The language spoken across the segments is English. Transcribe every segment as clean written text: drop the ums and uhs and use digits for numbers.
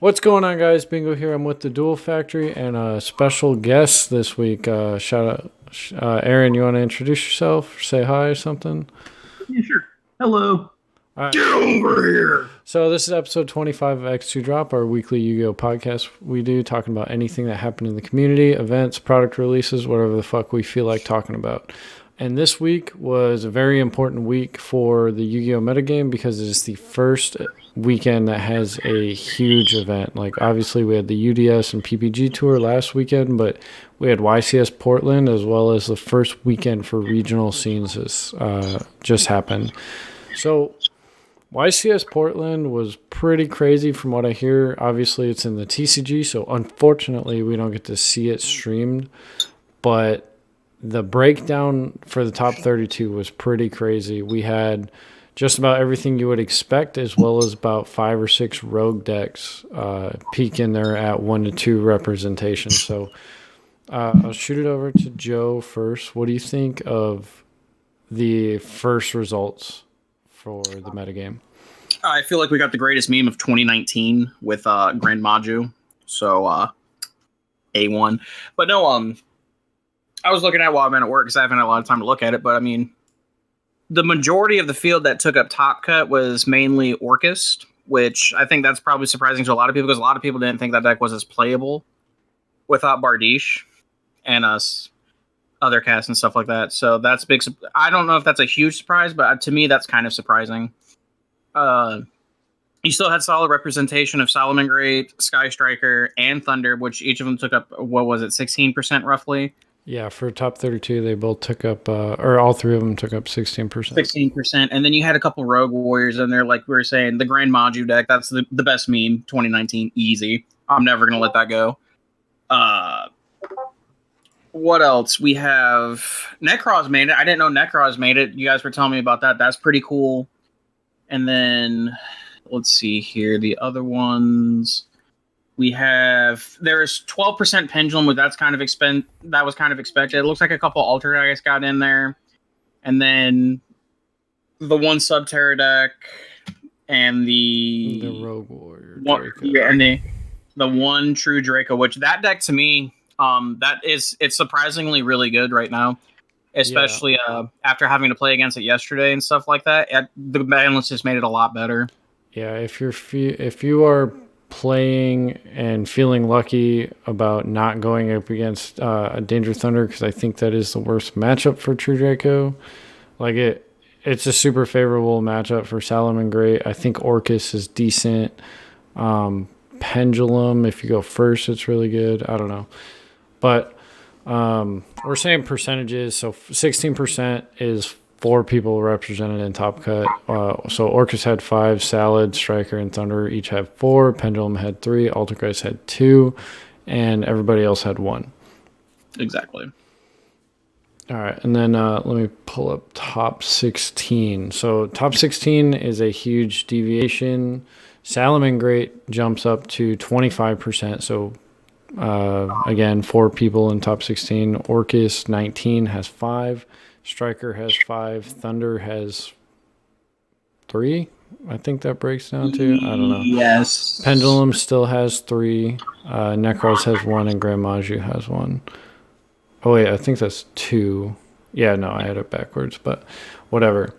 What's going on, guys? Bingo here. I'm with the Duel Factory and a special guest this week. Shout out, Aaron. You want to introduce yourself? Say hi or something? Yeah, sure. Hello. All right. Get over here. So this is episode 25 of X-2 Drop, our weekly Yu-Gi-Oh podcast we do, talking about anything that happened in the community, events, product releases, whatever the fuck we feel like talking about. And this week was a very important week for the Yu-Gi-Oh metagame because it is the first weekend that has a huge event. Like, obviously, we had the UDS and PPG tour last weekend, but we had YCS Portland as well as the first weekend for regional scenes just happened. So YCS Portland was pretty crazy from what I hear. Obviously, it's in the TCG, so unfortunately, we don't get to see it streamed. But the breakdown for the top 32 was pretty crazy. We had just about everything you would expect, as well as about 5 or 6 rogue decks peak in there at 1 to 2 representation. So I'll shoot it over to Joe first. What do you think of the first results for the metagame? I feel like we got the greatest meme of 2019 with Grand Maju. So A1. But no, I was looking at while I've been at work because I haven't had a lot of time to look at it. But I mean, the majority of the field that took up top cut was mainly Orchist, which I think that's probably surprising to a lot of people because a lot of people didn't think that deck was as playable without Bardiche and us other casts and stuff like that. So that's big. I don't know if that's a huge surprise, but to me, that's kind of surprising. You still had solid representation of Solomon Great, Sky Striker, and Thunder, which each of them took up, what was it, 16% roughly? Yeah, for top 32, they both took up, or all three of them took up 16%. 16%. And then you had a couple Rogue Warriors in there, like we were saying, the Grand Maju deck. That's the best meme, 2019, easy. I'm never going to let that go. What else? We have Necros made it. I didn't know Necros made it. You guys were telling me about that. That's pretty cool. And then, let's see here. The other ones... there's 12% pendulum, but that was kind of expected. It looks like a couple alter decks got in there, and then the one Subterra deck and the Rogue Warrior Draco. Yeah, and the one True Draco, which that deck to me, it's surprisingly really good right now, especially after having to play against it yesterday and stuff like that. The balance just made it a lot better. Yeah, if you are playing and feeling lucky about not going up against a Danger Thunder, because I think that is the worst matchup for True Draco. Like it's a super favorable matchup for Solomon Great. I think Orcus is decent. Pendulum, if you go first, it's really good. I don't know. But we're saying percentages. So 16% is 4 people represented in top cut. So Orcus had 5, Salad, Striker, and Thunder each had 4. Pendulum had 3. Altergeist had 2, and everybody else had 1. Exactly. All right, and then let me pull up top 16. So top 16 is a huge deviation. Solomon Great jumps up to 25%. So again, 4 people in top 16. Orcus 19 has 5. Striker has 5. Thunder has 3. I think that breaks down to. I don't know. Yes. Pendulum still has 3. Necros has 1, and Grand Maju has 1. Oh wait, I think that's 2. Yeah, no, I had it backwards, but whatever.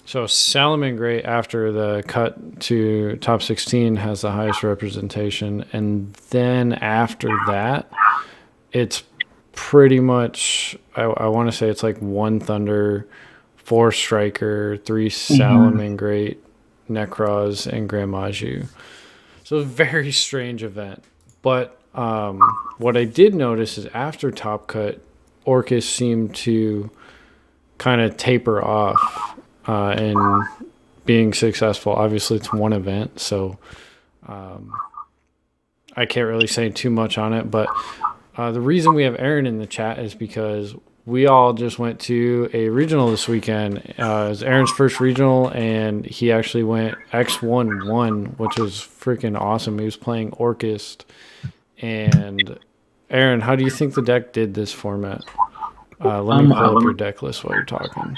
So Solomon Great, after the cut to top 16, has the highest representation, and then after that, it's pretty much, I want to say it's like 1 Thunder, 4 Striker, 3 Solomon Great, Necros, and Grand Maju. So a very strange event. But what I did notice is after top cut, Orcus seemed to kind of taper off and being successful. Obviously, it's one event, so I can't really say too much on it, but the reason we have Aaron in the chat is because we all just went to a regional this weekend. It was Aaron's first regional, and he actually went X1-1, which was freaking awesome. He was playing Orchist. And Aaron, how do you think the deck did this format? Let me pull up your deck list while you're talking.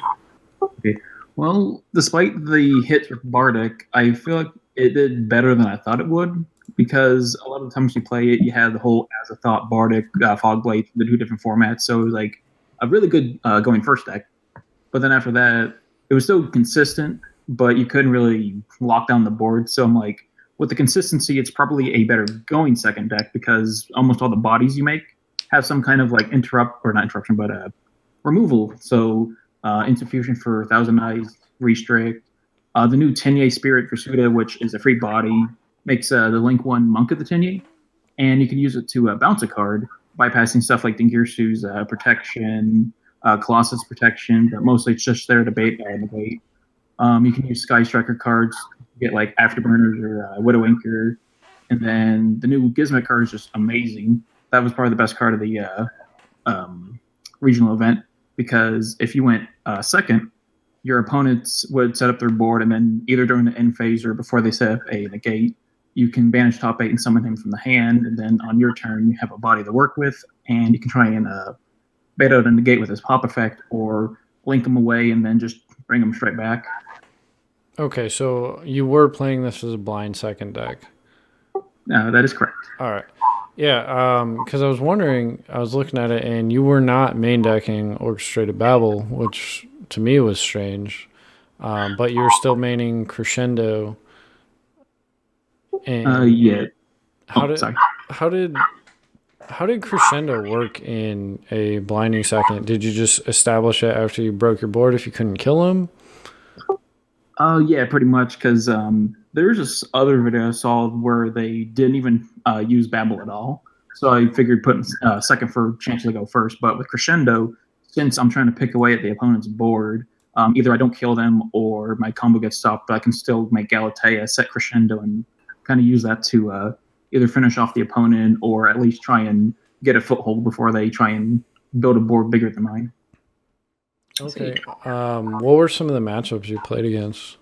Okay. Well, despite the hits with Bardic, I feel like it did better than I thought it would. because a lot of the times you play it, you have the whole Azathoth, Bardic, Fog Blade, the two different formats. So it was like a really good going first deck. But then after that, it was still consistent, but you couldn't really lock down the board. So I'm like, with the consistency, it's probably a better going second deck because almost all the bodies you make have some kind of like not interruption, but removal. So Instant Fusion for Thousand Eyes, Restrict. The new Tenye Spirit for Suda, which is a free body, makes the Link 1 Monk of the Tenye, and you can use it to bounce a card, bypassing stuff like Dingirsu's Protection, Colossus Protection, but mostly it's just there to negate. You can use Sky Striker cards to get like Afterburners or Widowinker, and then the new Gizmo card is just amazing. That was probably the best card of the regional event because if you went second, your opponents would set up their board, and then either during the end phase or before they set up a negate, you can banish top 8 and summon him from the hand, and then on your turn, you have a body to work with, and you can try and bait out a negate with his pop effect, or link him away and then just bring him straight back. Okay, so you were playing this as a blind second deck. That is correct. All right. Yeah, because I was wondering, I was looking at it, and you were not main decking Orchestrated Babel, which to me was strange. But you're still maining Crescendo. And Yeah. How did Crescendo work in a blinding second? Did you just establish it after you broke your board if you couldn't kill him? Yeah, pretty much, because there was this other video I saw where they didn't even use Babel at all. So I figured putting second for chance to go first. But with Crescendo, since I'm trying to pick away at the opponent's board, either I don't kill them or my combo gets stopped, but I can still make Galatea, set Crescendo, and kind of use that to either finish off the opponent or at least try and get a foothold before they try and build a board bigger than mine. Okay. What were some of the matchups you played against?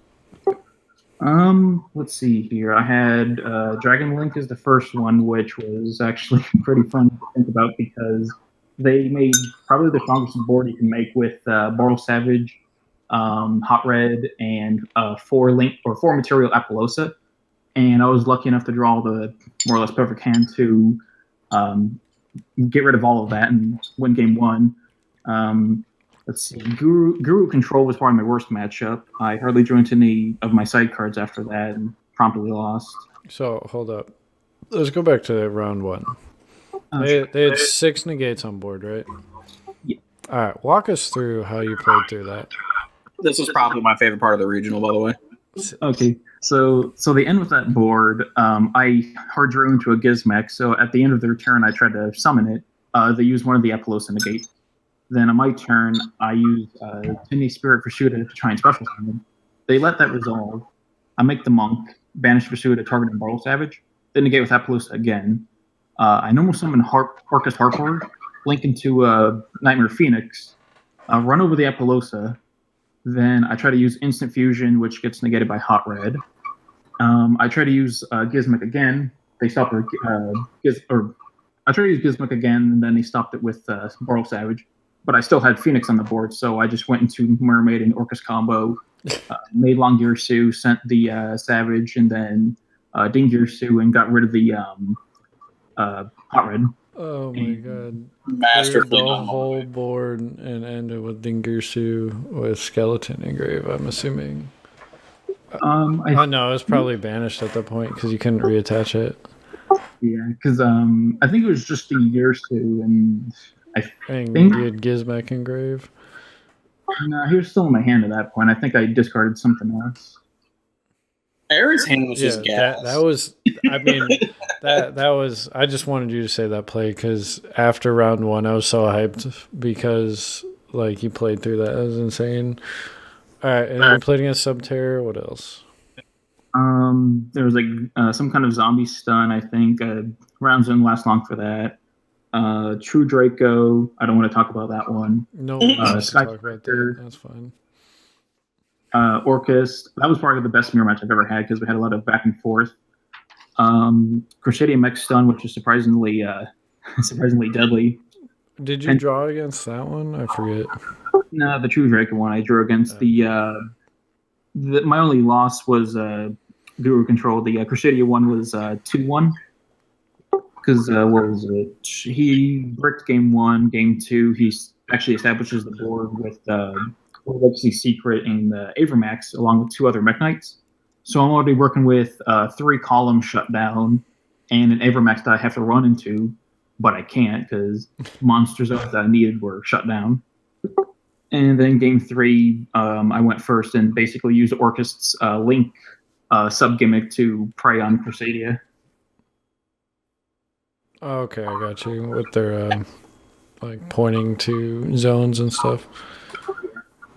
Let's see here. I had Dragon Link is the first one, which was actually pretty fun to think about because they made probably the strongest board you can make with Boral Savage, Hot Red, and 4 material Apollosa. And I was lucky enough to draw the more or less perfect hand to get rid of all of that and win game 1. Let's see. Guru Control was probably my worst matchup. I hardly drew into any of my side cards after that and promptly lost. So, hold up. Let's go back to round 1. They had 6 negates on board, right? Yeah. All right. Walk us through how you played through that. This was probably my favorite part of the regional, by the way. Okay. So they end with that board. I hard drew into a Gizmek, so at the end of their turn, I tried to summon it. They used one of the Apollosa negates. Then on my turn, I use Tenye Spirit Pursuit to try and special summon. They let that resolve. I make the Monk, banish Pursuit to target and Boral Savage, then negate with Apollosa again. I normal summon Orcus Harper, link into Nightmare Phoenix, run over the Apollosa, then I try to use Instant Fusion, which gets negated by Hot Red. I try to use Gizmek again. They stop I try to use Gizmek again, and then they stopped it with Boral Savage. But I still had Phoenix on the board, so I just went into Mermaid and Orcus combo, made Longirsu, sent the Savage, and then Dingirsu, and got rid of the Hot Red. Oh my god. Masterfully the done. whole board and ended with Dingirsu with Skeleton Engrave, I'm assuming. No, it was probably banished at that point because you couldn't reattach it. Yeah, because I think it was just Dingirsu, and I think you had Gizmek Engrave. No, he was still in my hand at that point. I think I discarded something else. Ares' hand was just gas. That was. I mean, that was. I just wanted you to say that play because after round 1, I was so hyped because like you played through that. That was insane. All right, and then you played against Subterror. What else? There was like some kind of zombie stun. I think rounds didn't last long for that. True Draco. I don't want to talk about that one. No, Sky talk about that. That's fine. Orcus. That was probably the best mirror match I've ever had because we had a lot of back and forth. Crusadia Mech Stun, which is surprisingly deadly. Did you draw against that one? I forget. No, the True Draco one I drew against. My only loss was Guru control. The Crusadia one was 2-1. Because what was it? He bricked game 1, game 2. He actually establishes the board with Legacy Secret and Avermax, along with 2 other Mech Knights. So I'm already working with 3 columns shut down and an Avermax that I have to run into, but I can't because monster zones that I needed were shut down. And then game 3, I went first and basically used Orchest's Link sub gimmick to prey on Crusadia. Okay, I got you. With their like pointing to zones and stuff.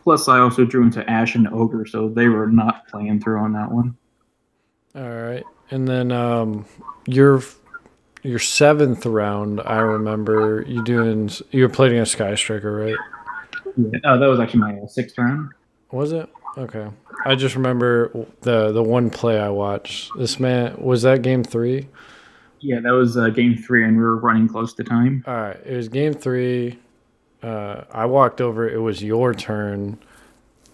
Plus, I also drew into Ash and Ogre, so they were not playing through on that one. All right, and then your 7th round, I remember you were playing a Sky Striker, right? Yeah, that was actually my 6th round. Was it? Okay. I just remember the one play I watched. This man, was that game 3? Yeah, that was game 3, and we were running close to time. All right, it was game 3. I walked over. It was your turn,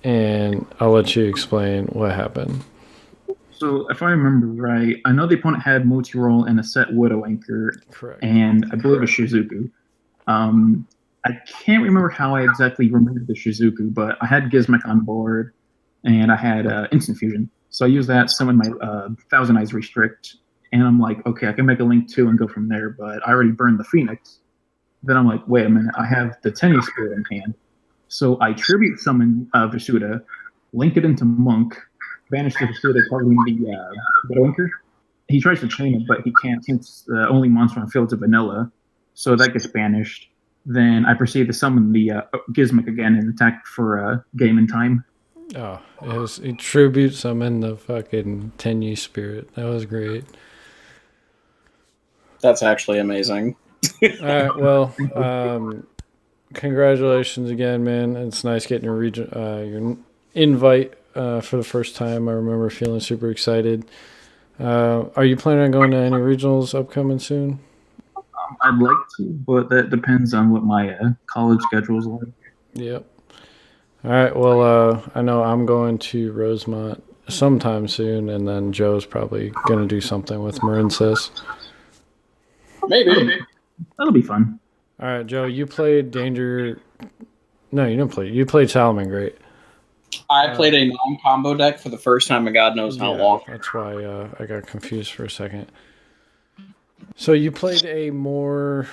and I'll let you explain what happened. So, if I remember right, I know the opponent had multi-roll and a set Widow Anchor. Correct. And I believe a Shizuku. I can't remember how I exactly removed the Shizuku, but I had Gizmek on board, and I had Instant Fusion. So I used that, summon my Thousand Eyes Restrict, and I'm like, okay, I can make a Link 2 and go from there, but I already burned the Phoenix. Then I'm like, wait a minute, I have the Tenny Spirit in hand. So I Tribute Summon Vasuda, link it into Monk, banish the Vasuda, targeting the Widow Anchor. He tries to chain it, but he can't since the only monster on field's a vanilla. So that gets banished. Then I proceed to summon the Gizmek again and attack for game and time. Oh, it tribute summon the fucking Tenyu Spirit. That was great. That's actually amazing. All right, well, congratulations again, man. It's nice getting your invite for the first time. I remember feeling super excited. Are you planning on going to any regionals upcoming soon? I'd like to, but that depends on what my college schedule is like. Yep. All right. Well, I know I'm going to Rosemont sometime soon, and then Joe's probably going to do something with Marincess. Maybe. That'll be fun. All right, Joe, you played Danger. No, you didn't play. You played Salamangreat. I played a non-combo deck for the first time in God knows how long. That's why I got confused for a second. So you played a more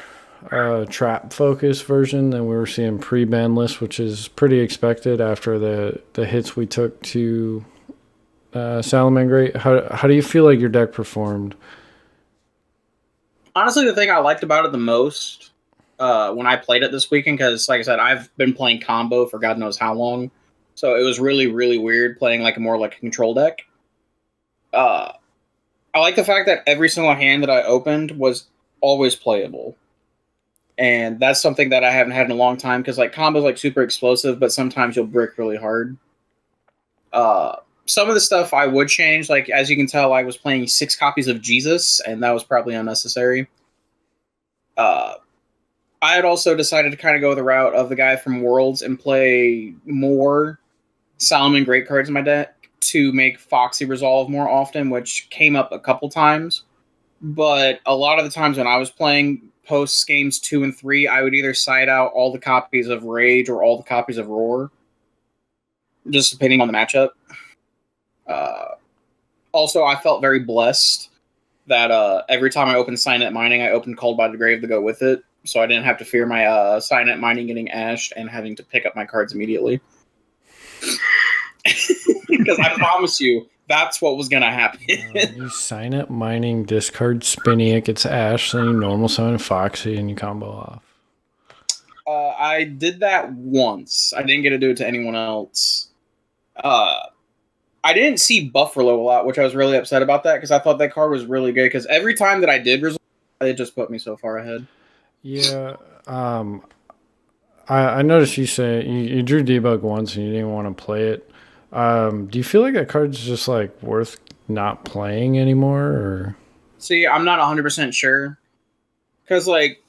trap-focused version than we were seeing pre-ban list, which is pretty expected after the hits we took to Salamangreat. How do you feel like your deck performed? Honestly, the thing I liked about it the most when I played it this weekend, because like I said, I've been playing combo for God knows how long, so it was really, really weird playing like a control deck. I like the fact that every single hand that I opened was always playable. And that's something that I haven't had in a long time, because like combo's like super explosive, but sometimes you'll brick really hard. Some of the stuff I would change, like as you can tell, I was playing 6 copies of Jesus, and that was probably unnecessary. I had also decided to kind of go the route of the guy from Worlds and play more Salamangreat cards in my deck to make Foxy Resolve more often, which came up a couple times. But a lot of the times when I was playing post games 2 and 3, I would either side out all the copies of Rage or all the copies of Roar, just depending on the matchup. Also, I felt very blessed that every time I opened Signet Mining, I opened Called by the Grave to go with it, so I didn't have to fear my Signet Mining getting ashed and having to pick up my cards immediately. Because I promise you, that's what was going to happen. You Signet Mining, discard Spinny, it gets ashed, then you normal summon Foxy, and you combo off. I did that once. I didn't get to do it to anyone else. I didn't see Buffalo a lot, which I was really upset about that, because I thought that card was really good, because every time that I did resolve, it just put me so far ahead. Yeah, I noticed you say you drew Debug once and you didn't want to play it. Do you feel like that card's just like worth not playing anymore? Or see, I'm not 100% sure, because like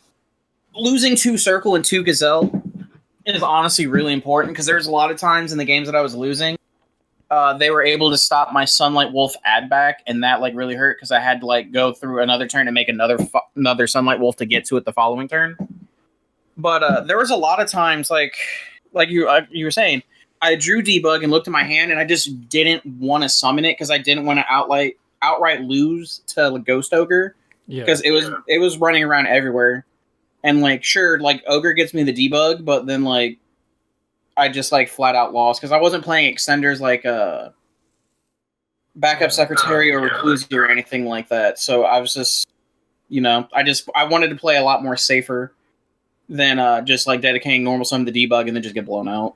losing 2 Circle and 2 Gazelle is honestly really important, because there's a lot of times in the games that I was losing they were able to stop my Sunlight Wolf add back, and that like really hurt because I had to like go through another turn and make another Sunlight Wolf to get to it the following turn. But there was a lot of times like you were saying, I drew debug and looked at my hand, and I just didn't want to summon it because I didn't want to outright lose to Ghost Ogre because it was running around everywhere, and like sure like Ogre gets me the debug, but then like I just like flat out lost because I wasn't playing extenders like backup secretary or reclusi or anything like that. So I was just I wanted to play a lot more safer than just like dedicating normal summon to debug and then just get blown out.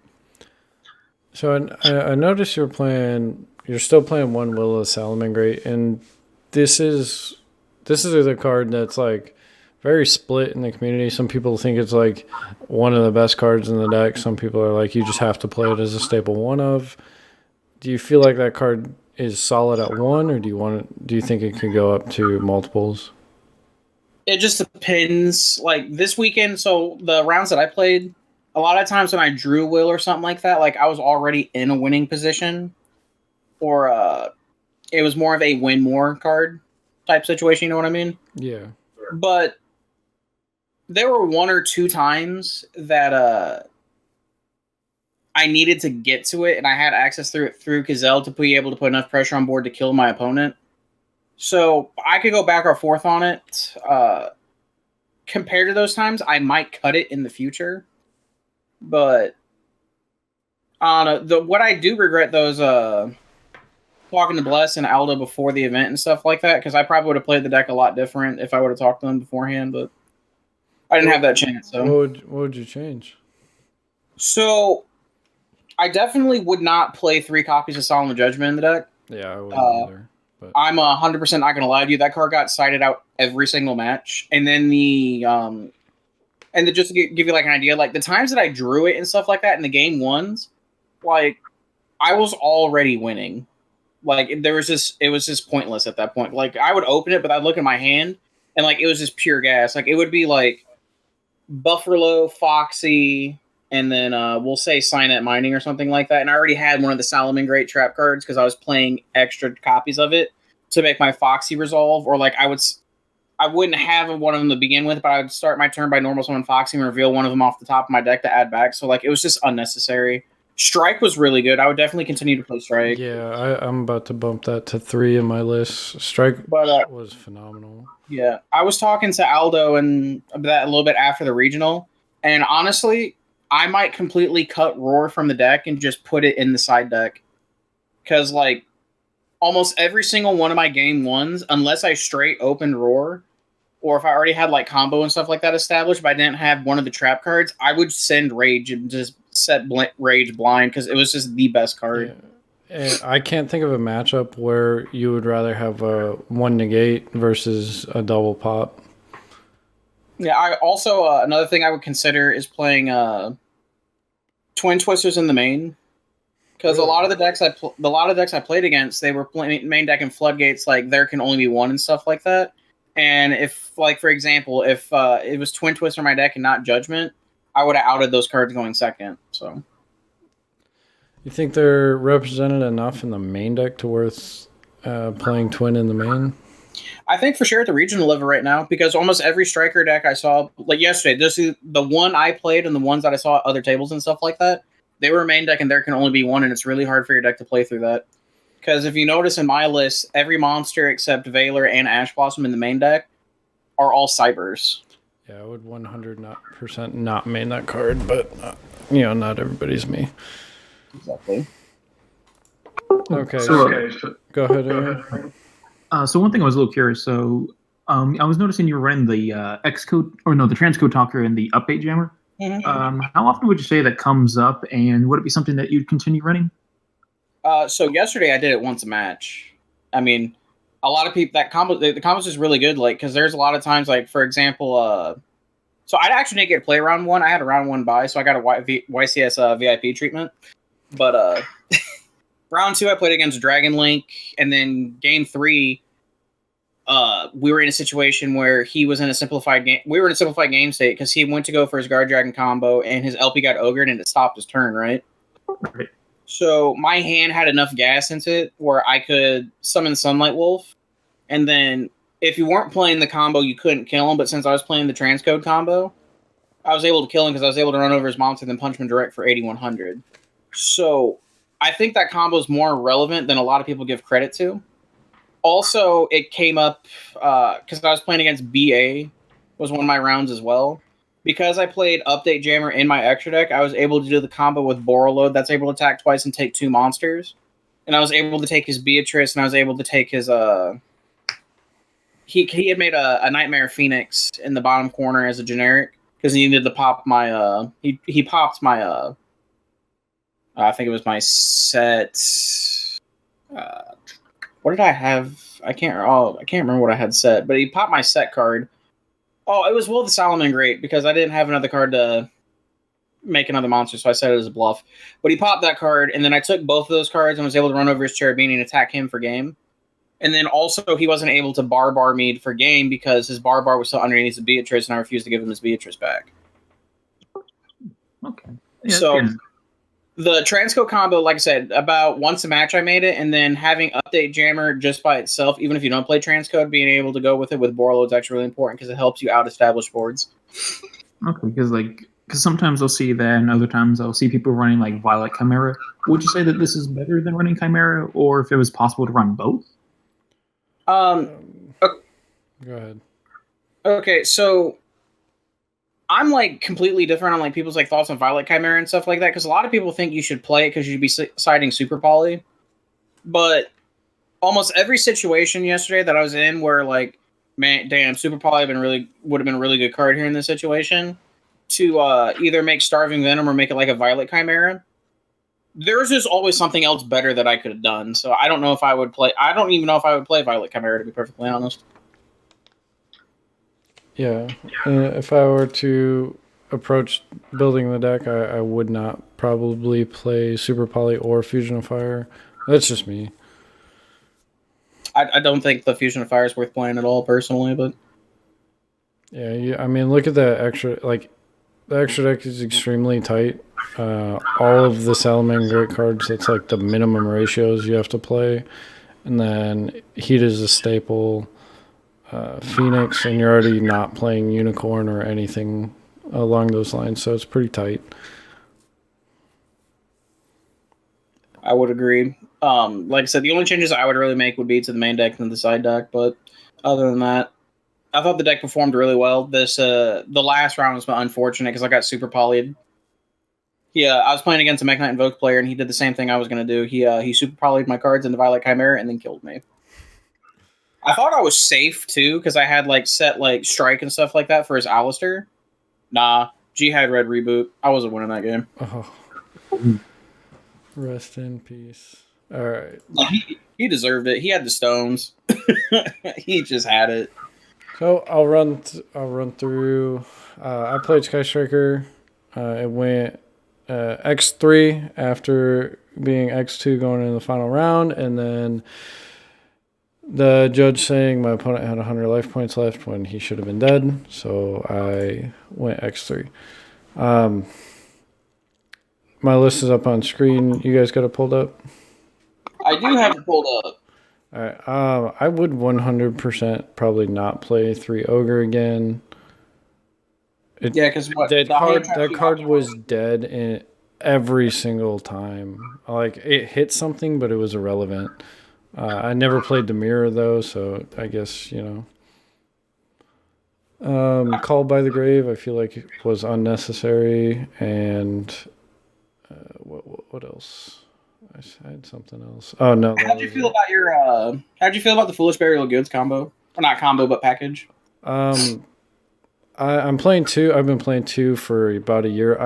So I noticed you're still playing one Will of Salamangreat, and this is a card that's like very split in the community. Some people think it's like one of the best cards in the deck. Some people are like, you just have to play it as a staple one of. Do you feel like that card is solid at one, or do you think it could go up to multiples? It just depends. Like this weekend, so the rounds that I played, a lot of times when I drew Will or something like that, like I was already in a winning position, or it was more of a win more card type situation. You know what I mean? Yeah. But there were one or two times that I needed to get to it, and I had access through Gazelle to be able to put enough pressure on board to kill my opponent. So I could go back or forth on it. Compared to those times, I might cut it in the future. But what I do regret though is talking to Bless and Aldo before the event and stuff like that, because I probably would have played the deck a lot different if I would have talked to them beforehand, but I didn't have that chance. So what would you change? So I definitely would not play 3 copies of Solemn Judgment in the deck. Yeah, I wouldn't either. But I'm 100% not going to lie to you. That card got sided out every single match. And then just to give you like an idea, like the times that I drew it and stuff like that in the game ones, like I was already winning. Like it was just pointless at that point. Like I would open it, but I'd look at my hand and like it was just pure gas. Like it would be like Buffalo, Foxy, and then we'll say Signet Mining or something like that. And I already had one of the Salamangreat trap cards because I was playing extra copies of it to make my Foxy resolve. Or like I wouldn't have one of them to begin with, but I would start my turn by normal summon Foxy and reveal one of them off the top of my deck to add back. So like it was just unnecessary. Strike was really good. I would definitely continue to play Strike. Yeah, I'm about to bump that to 3 in my list. Strike was phenomenal. Yeah, I was talking to Aldo and that a little bit after the regional, and honestly, I might completely cut Roar from the deck and just put it in the side deck. Because, like, almost every single one of my game ones, unless I straight opened Roar, or if I already had, like, combo and stuff like that established, but I didn't have one of the trap cards, I would send Rage and just set Rage blind, because it was just the best card. Yeah. And I can't think of a matchup where you would rather have a 1 negate versus a double pop. Yeah, I also, another thing I would consider is playing Twin Twisters in the main, because a lot of the decks I played against, they were playing main deck and floodgates, like there can only be one and stuff like that. And if, like for example, if it was Twin Twister in my deck and not Judgment, I would have outed those cards going second. So, you think they're represented enough in the main deck to worth playing Twin in the main? I think for sure at the regional level right now, because almost every striker deck I saw, like yesterday, this is the one I played and the ones that I saw at other tables and stuff like that, they were main deck and there can only be one, and it's really hard for your deck to play through that. Because if you notice in my list, every monster except Valor and Ash Blossom in the main deck are all Cybers. Yeah, I would 100% not main that card, but not everybody's me. Exactly. Okay, So, go ahead, Aaron. So one thing I was a little curious. So I was noticing you were running the X-Code, or no, the Transcode Talker and the Update Jammer. Mm-hmm. How often would you say that comes up, and would it be something that you'd continue running? So yesterday I did it once a match. I mean, a lot of people, that combo, the combos is really good, like, because there's a lot of times, like, for example, so I actually didn't get to play round 1. I had a round 1 bye, so I got a YCS VIP treatment. But round 2 I played against Dragon Link, and then game 3, we were in a situation where he was in a simplified game. We were in a simplified game state because he went to go for his Guard Dragon combo, and his LP got ogred, and it stopped his turn, right? Right. So my hand had enough gas into it where I could summon Sunlight Wolf, and then if you weren't playing the combo, you couldn't kill him. But since I was playing the transcode combo, I was able to kill him because I was able to run over his monster and then punch him direct for 8100. So I think that combo is more relevant than a lot of people give credit to. Also, it came up because I was playing against BA, was one of my rounds as well. Because I played Update Jammer in my extra deck, I was able to do the combo with Borreload that's able to attack twice and take 2 monsters. And I was able to take his Beatrice, and I was able to take his... He had made a Nightmare Phoenix in the bottom corner as a generic, because he needed to pop my... He popped my... I think it was my set... what did I have? I can't remember what I had set, but he popped my set card. Oh, it was Will the Solomon Great, because I didn't have another card to make another monster, so I set it as a bluff. But he popped that card, and then I took both of those cards and was able to run over his Cherubini and attack him for game. And then also, he wasn't able to bar me for game because his bar was still underneath his Beatrice, and I refused to give him his Beatrice back. Okay. Yeah, so... The Transco combo, like I said, about once a match I made it, and then having Update Jammer just by itself, even if you don't play Transcode, being able to go with it with Borreload is actually really important because it helps you out-establish boards. Okay, because sometimes I'll see that, and other times I'll see people running like Violet Chimera. Would you say that this is better than running Chimera, or if it was possible to run both? Go ahead. Okay, so I'm like completely different on like people's like thoughts on Violet Chimera and stuff like that, because a lot of people think you should play it because you'd be siding Super Poly. But almost every situation yesterday that I was in where like, man, damn, Super Poly would have been a really good card here in this situation to either make Starving Venom or make it like a Violet Chimera. There's just always something else better that I could have done. So I don't know if I would play. I don't even know if I would play Violet Chimera, to be perfectly honest. Yeah, if I were to approach building the deck, I would not probably play Super Poly or Fusion of Fire. That's just me. I don't think the Fusion of Fire is worth playing at all, personally, but... Yeah, I mean, look at the extra... Like, the extra deck is extremely tight. All of the Salamangreat Great cards, that's like the minimum ratios you have to play. And then Heat is a staple... Phoenix, and you're already not playing Unicorn or anything along those lines, so it's pretty tight. I would agree. Like I said, the only changes I would really make would be to the main deck and the side deck, but other than that, I thought the deck performed really well. The last round was unfortunate because I got super polyed. Yeah, I was playing against a Mech Knight Invoke player, and he did the same thing I was going to do. He super polyed my cards into Violet Chimera and then killed me. I thought I was safe, too, because I had, like, set, like, Strike and stuff like that for his Alistair. Nah, G had Red Reboot. I wasn't winning that game. Oh. Rest in peace. All right. He deserved it. He had the stones. He just had it. So I'll run through. I played Sky Striker. It went X3 after being X2 going into the final round, and then the judge saying my opponent had 100 life points left when he should have been dead, so I went X3. My list is up on screen. You guys got it pulled up? I do have it pulled up. All right. I would 100% probably not play 3 Ogre again. Because that card was dead in every single time. Like, it hit something, but it was irrelevant. I never played the mirror, though, so I guess, you know. Called by the Grave, I feel like it was unnecessary. And what else? I had something else. Oh, no. How'd you feel about the Foolish Burial of Goods combo? Or not combo, but package? I'm playing 2. I've been playing 2 for about a year.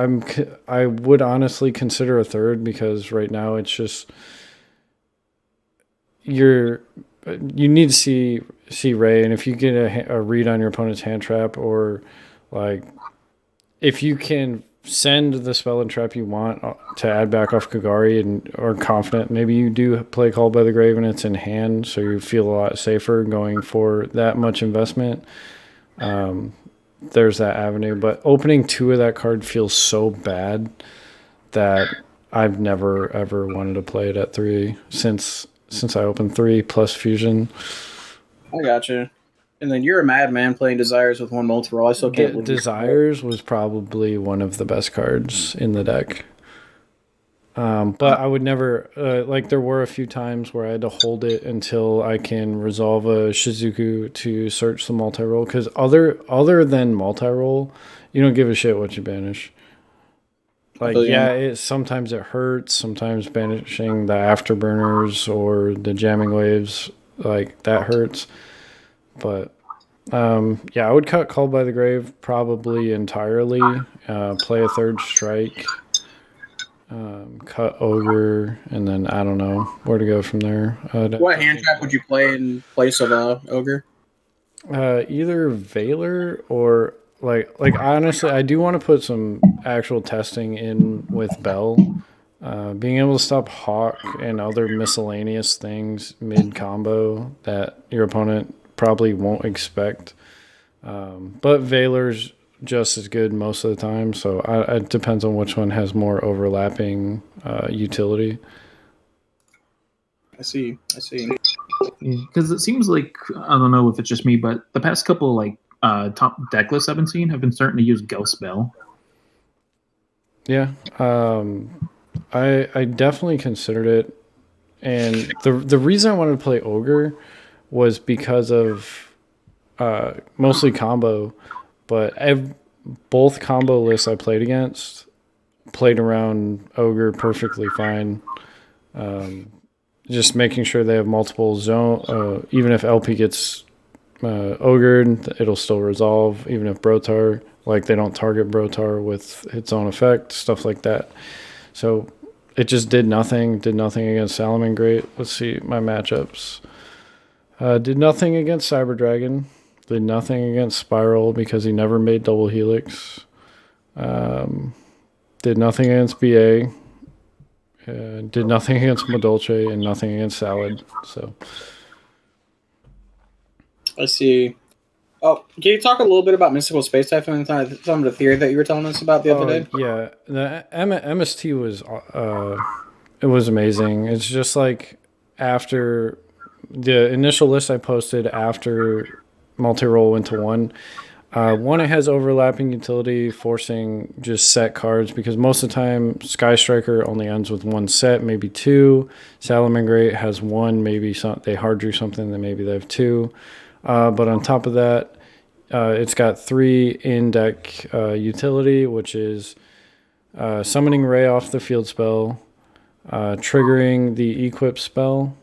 I would honestly consider a 3rd because right now it's just... You need to see Ray, and if you get a read on your opponent's hand trap, or like if you can send the spell and trap you want to add back off Kagari and or confident, maybe you do play Called by the Grave and it's in hand, so you feel a lot safer going for that much investment. There's that avenue, but opening 2 of that card feels so bad that I've never ever wanted to play it at 3 since I opened 3 plus Fusion. I gotcha. And then you're a madman playing Desires with one multi-roll. I still can't believe Desires was probably one of the best cards in the deck. But I would never, there were a few times where I had to hold it until I can resolve a Shizuku to search the multi-roll. Because other than multi-roll, you don't give a shit what you banish. Sometimes it hurts. Sometimes banishing the afterburners or the jamming waves, that hurts. But I would cut Called by the Grave probably entirely. Play a third strike. Cut Ogre, and then I don't know where to go from there. What hand trap would you play in place of Ogre? Either Valor or honestly, I do want to put some actual testing in with Bell. Being able to stop Hawk and other miscellaneous things mid combo that your opponent probably won't expect. But Valor's just as good most of the time, so it depends on which one has more overlapping utility. I see. Because it seems like, I don't know if it's just me, but the past couple top deck lists I've been seeing have been starting to use Ghost Bell. Yeah, I definitely considered it, and the reason I wanted to play Ogre was because of mostly combo. But both combo lists I played against played around Ogre perfectly fine. Just making sure they have multiple zone. Even if LP gets Ogred, it'll still resolve. Even if Brotar, they don't target Brotar with its own effect, stuff like that. So it just did nothing. Did nothing against Salamangreat. Let's see my matchups. Did nothing against Cyber Dragon. Did nothing against Spiral because he never made double helix. Did nothing against BA. Did nothing against Madolce and nothing against Salad. So I see. Oh, can you talk a little bit about Mystical Space Typhoon and some of the theory that you were telling us about the other day? Yeah, the MST was it was amazing. It's just after the initial list I posted after multi-roll went to 1. One, it has overlapping utility, forcing just set cards, because most of the time Sky Striker only ends with 1 set, maybe 2. Salamangreat has 1, maybe they hard drew something, then maybe they have 2. But on top of that, it's got 3 in-deck utility, which is summoning Ray off the field spell, triggering the equip spell,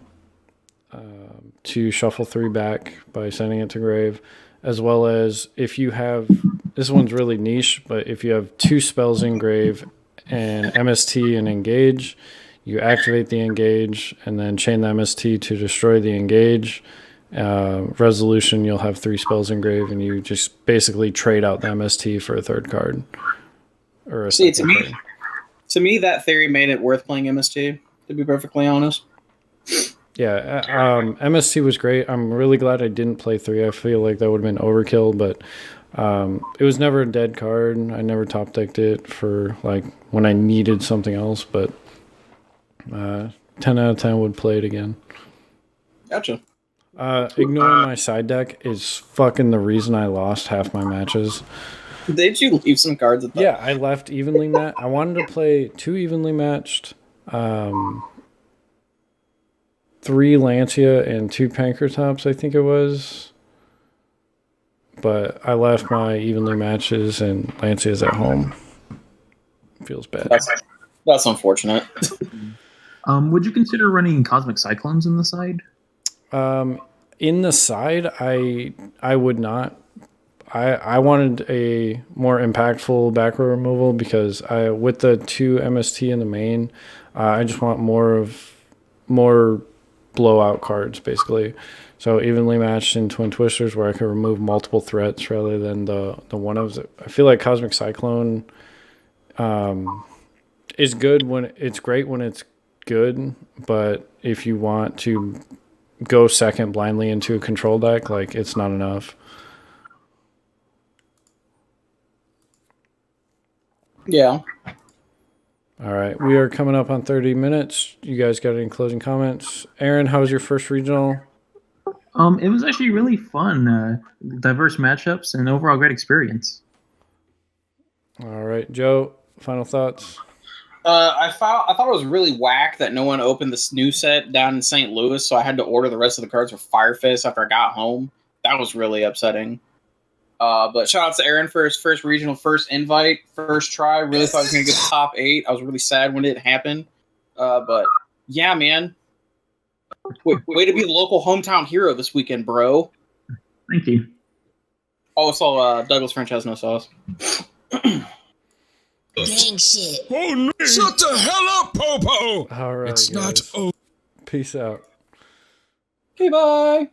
to shuffle 3 back by sending it to grave, as well as if you have, this one's really niche, but if you have 2 spells in grave and MST and engage, you activate the engage and then chain the MST to destroy the engage. Resolution, you'll have 3 spells in grave and you just basically trade out the MST for a third card. Or a to me, that theory made it worth playing MST, to be perfectly honest. Yeah, MST was great. I'm really glad I didn't play 3. I feel like that would have been overkill, but it was never a dead card. I never top decked it for when I needed something else, but 10 out of 10 would play it again. Gotcha. Ignoring my side deck is fucking the reason I lost half my matches. Did you leave some cards at that? Yeah, I left evenly matched. I wanted to play 2 evenly matched. 3 Lancia and 2 Pankratops, I think it was. But I left my evenly matches and Lancia's at home. Feels bad. That's unfortunate. Would you consider running Cosmic Cyclones in the side? In the side, I would not. I wanted a more impactful back row removal because with the 2 MST in the main, I just want more blowout cards, basically. So evenly matched in Twin Twisters where I can remove multiple threats rather than the one of. I feel like Cosmic Cyclone is good when it's great when it's good, but if you want to go second blindly into a control deck, it's not enough. Yeah. All right. We are coming up on 30 minutes. You guys got any closing comments? Aaron, how was your first regional? It was actually really fun. Diverse matchups and overall great experience. All right. Joe, final thoughts? I thought it was really whack that no one opened this new set down in St. Louis, so I had to order the rest of the cards for Fire Fist after I got home. That was really upsetting. But shout out to Aaron for his first regional, first invite, first try. Really thought he was going to get the top 8. I was really sad when it happened. But yeah, man. Way to be the local hometown hero this weekend, bro. Thank you. Also, Douglas French has no sauce. Gang shit. Oh, no. Shut the hell up, Popo. All right. It's guys. not over. Peace out. Okay, bye.